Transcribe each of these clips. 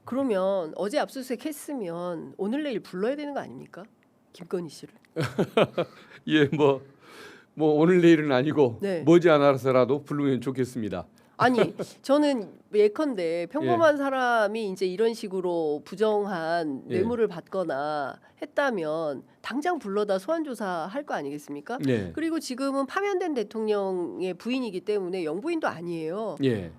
그러면 어제 압수수색 했으면 오늘 내일 불러야 되는 거 아닙니까? 김건희 씨를. 예, 뭐 오늘 내일은 아니고 네. 머지않아서라도 부르면 좋겠습니다. 아니 저는 예컨대 평범한 사람이 이제 이런 식으로 부정한 예. 뇌물을 받거나 했다면 당장 불러다 소환 조사할 거 아니겠습니까? 예. 그리고 지금은 파면된 대통령의 부인이기 때문에 영부인도 아니에요. 예.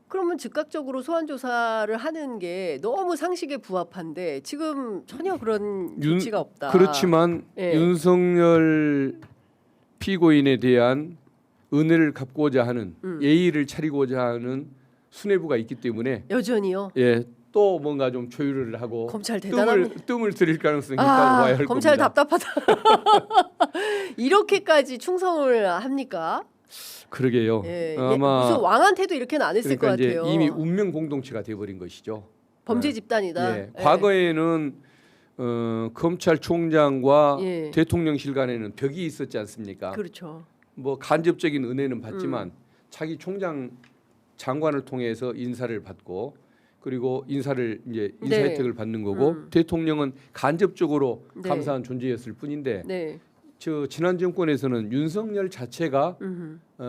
그러면 즉각적으로 소환 조사를 하는 게 너무 상식에 부합한데 지금 전혀 그런 조치가 없다. 그렇지만 예. 윤석열 피고인에 대한 은혜를 갚고자 하는 예의를 차리고자 하는 수뇌부가 있기 때문에 여전히요. 예, 또 뭔가 좀 조율을 하고 검찰 대단합니다. 뜸을 들일 가능성이 있다고 봐야 할 검찰 겁니다. 답답하다. 이렇게까지 충성을 합니까? 그러게요. 예, 아마 무슨 왕한테도 이렇게는 안 했을 그러니까 것 이제 같아요. 이미 운명 공동체가 돼버린 것이죠. 범죄 예. 집단이다. 예. 과거에는 검찰총장과 예. 대통령실 간에는 벽이 있었지 않습니까? 그렇죠. 뭐 간접적인 은혜는 받지만 자기 총장 장관을 통해서 인사를 받고 그리고 인사를 이제 인사 네. 혜택을 받는 거고 대통령은 간접적으로 네. 감사한 존재였을 뿐인데 네. 저 지난 정권에서는 윤석열 자체가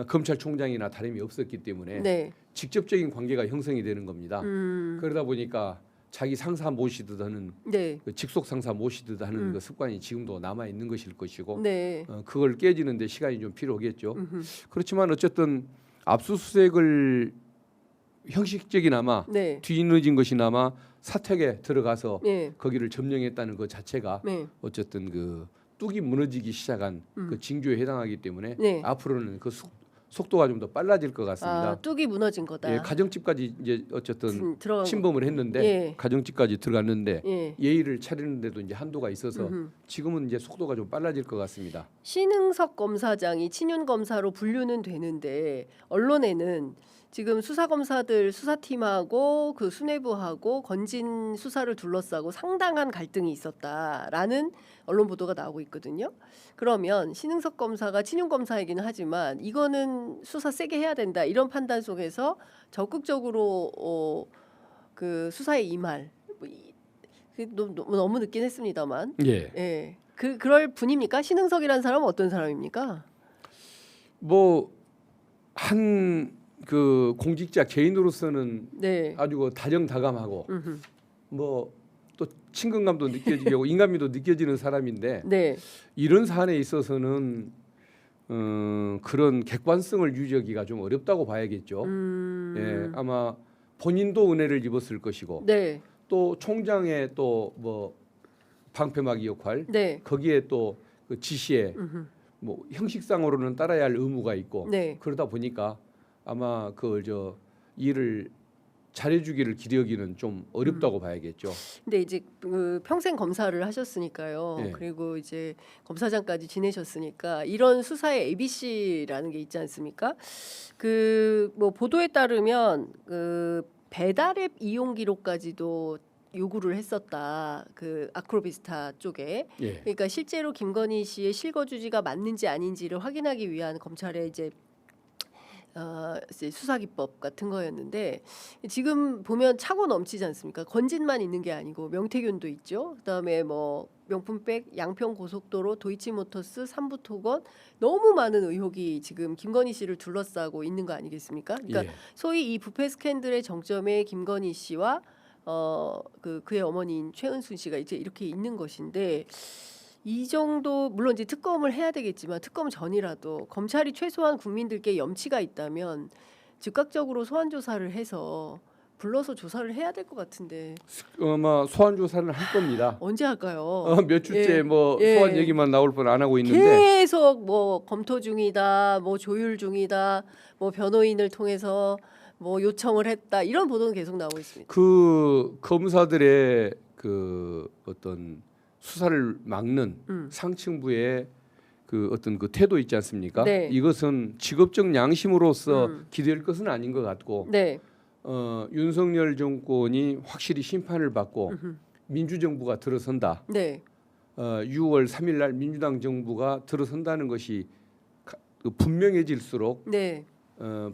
검찰총장이나 다름이 없었기 때문에 네. 직접적인 관계가 형성이 되는 겁니다. 그러다 보니까 자기 상사 모시듯 하는 네. 그 직속 상사 모시듯 하는 그 습관이 지금도 남아 있는 것일 것이고 네. 그걸 깨지는데 시간이 좀 필요하겠죠. 그렇지만 어쨌든 압수수색을 형식적이나마 네. 뒤늦은 것이나마 사택에 들어가서 네. 거기를 점령했다는 것 자체가 네. 어쨌든 그 뚝이 무너지기 시작한 그 징조에 해당하기 때문에 네. 앞으로는 그 속도가 좀 더 빨라질 것 같습니다. 아, 뚝이 무너진 거다. 예, 가정집까지 이제 어쨌든 들어간 침범을 했는데 예. 가정집까지 들어갔는데 예. 예의를 차리는데도 이제 한도가 있어서 지금은 이제 속도가 좀 빨라질 것 같습니다. 신흥석 검사장이 친윤 검사로 분류는 되는데 언론에는 지금 수사 검사들 수사팀하고 그 수뇌부하고 건진 수사를 둘러싸고 상당한 갈등이 있었다라는 언론 보도가 나오고 있거든요. 그러면 신흥석 검사가 친윤 검사이기는 하지만 이거는 수사 세게 해야 된다 이런 판단 속에서 적극적으로 그 수사에 임할 너무 늦긴 했습니다만 예. 예. 그럴 분입니까? 신흥석이라는 사람은 어떤 사람입니까? 뭐 한 그 공직자 개인으로서는 네. 아주 그 다정다감하고 뭐 또 친근감도 느껴지게 하고 인간미도 느껴지는 사람인데 네. 이런 사안에 있어서는 그런 객관성을 유지하기가 좀 어렵다고 봐야겠죠. 예, 아마 본인도 은혜를 입었을 것이고 네. 또 총장의 또 뭐 방패막이 역할 네. 거기에 또 그 지시에 뭐 형식상으로는 따라야 할 의무가 있고 네. 그러다 보니까 아마 그걸 저 일을 잘해주기를 기대하기는 좀 어렵다고 봐야겠죠. 근데 이제 그 평생 검사를 하셨으니까요. 예. 그리고 이제 검사장까지 지내셨으니까 이런 수사의 ABC라는 게 있지 않습니까? 그 뭐 보도에 따르면 그 배달앱 이용 기록까지도 요구를 했었다. 그 아크로비스타 쪽에. 예. 그러니까 실제로 김건희 씨의 실거주지가 맞는지 아닌지를 확인하기 위한 검찰의 이제 이제 수사기법 같은 거였는데 지금 보면 차고 넘치지 않습니까? 건진만 있는 게 아니고 명태균도 있죠. 그다음에 뭐 명품백, 양평고속도로, 도이치모터스, 삼부토건 너무 많은 의혹이 지금 김건희 씨를 둘러싸고 있는 거 아니겠습니까? 그러니까 예. 소위 이 부패 스캔들의 정점에 김건희 씨와 그의 어머니인 최은순 씨가 이제 이렇게 있는 것인데 이 정도 물론 이제 특검을 해야 되겠지만 특검 전이라도 검찰이 최소한 국민들께 염치가 있다면 즉각적으로 소환 조사를 해서 불러서 조사를 해야 될 것 같은데 아마 소환 조사는 할 겁니다. 언제 할까요? 몇 주째 예. 뭐 예. 소환 얘기만 나올 뻔 안 하고 있는데 계속 뭐 검토 중이다, 뭐 조율 중이다, 뭐 변호인을 통해서 뭐 요청을 했다 이런 보도는 계속 나오고 있습니다. 그 검사들의 그 어떤 수사를 막는 상층부의 그 어떤 그 태도 있지 않습니까? 네. 이것은 직업적 양심으로서 기대할 것은 아닌 것 같고 네, 윤석열 정권이 확실히 심판을 받고 민주정부가 들어선다. 네, 6월 3일 날 민주당 정부가 들어선다는 것이 그 분명해질수록 네,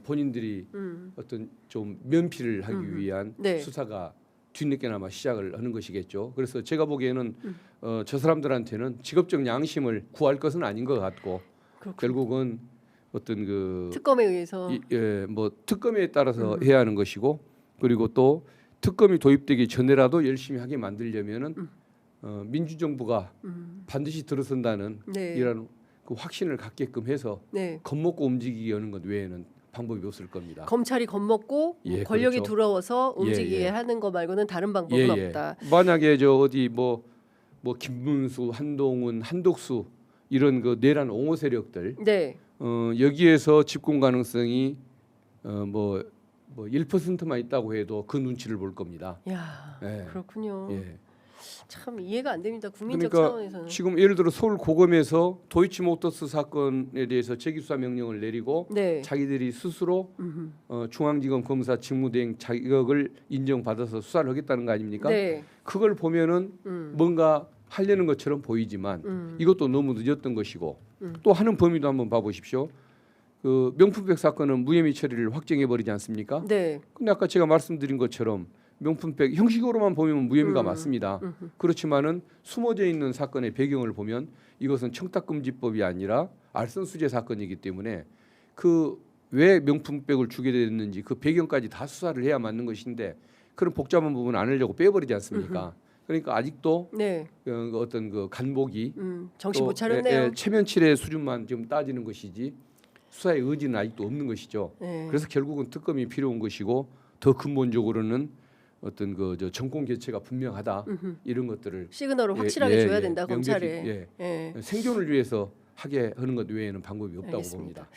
본인들이 어떤 좀 면피를 하기 위한 네. 수사가 뒤늦게나마 시작을 하는 것이겠죠. 그래서 제가 보기에는 저 사람들한테는 직업적 양심을 구할 것은 아닌 것 같고 그렇군요. 결국은 어떤 그 특검에 의해서 뭐 특검에 따라서 해야 하는 것이고 그리고 또 특검이 도입되기 전에라도 열심히 하게 만들려면은 민주정부가 반드시 들어선다는 네. 이런 그 확신을 갖게끔 해서 네. 겁먹고 움직이게 하는 것 외에는 방법이 없을 겁니다. 검찰이 겁먹고 예, 권력이 그렇죠. 들어와서 예, 움직이게 예. 하는 거 말고는 다른 방법은 예, 예. 없다. 만약에 저 어디 뭐 김문수, 한동훈, 한독수 이런 그 내란 옹호 세력들 네. 여기에서 집권 가능성이 뭐 1%만 있다고 해도 그 눈치를 볼 겁니다. 야, 예. 그렇군요. 예. 참 이해가 안 됩니다. 국민적 그러니까 차원에서는. 지금 예를 들어 서울 고검에서 도이치모터스 사건에 대해서 재기수사 명령을 내리고 네. 자기들이 스스로 중앙지검 검사 직무대행 자격을 인정받아서 수사를 하겠다는 거 아닙니까? 네. 그걸 보면은 뭔가 하려는 것처럼 보이지만 이것도 너무 늦었던 것이고 또 하는 범위도 한번 봐보십시오. 그 명품백 사건은 무혐의 처리를 확정해 버리지 않습니까? 네. 근데 아까 제가 말씀드린 것처럼 명품백 형식으로만 보면 무혐의가 맞습니다. 그렇지만은 숨어져 있는 사건의 배경을 보면 이것은 청탁금지법이 아니라 알선수재 사건이기 때문에 그 왜 명품백을 주게 됐는지 그 배경까지 다 수사를 해야 맞는 것인데 그런 복잡한 부분 안 하려고 빼버리지 않습니까? 그러니까 아직도 네. 어떤 그 간복이 정신 못 또, 차렸네요. 체면치레 수준만 지금 따지는 것이지 수사의 의지는 아직도 없는 것이죠. 네. 그래서 결국은 특검이 필요한 것이고 더 근본적으로는 어떤 그 저 정권 개최가 분명하다 이런 것들을 시그널을 확실하게 줘야 된다 명백히, 검찰에. 생존을 위해서 하게 하는 것 외에는 방법이 없다고 알겠습니다. 봅니다.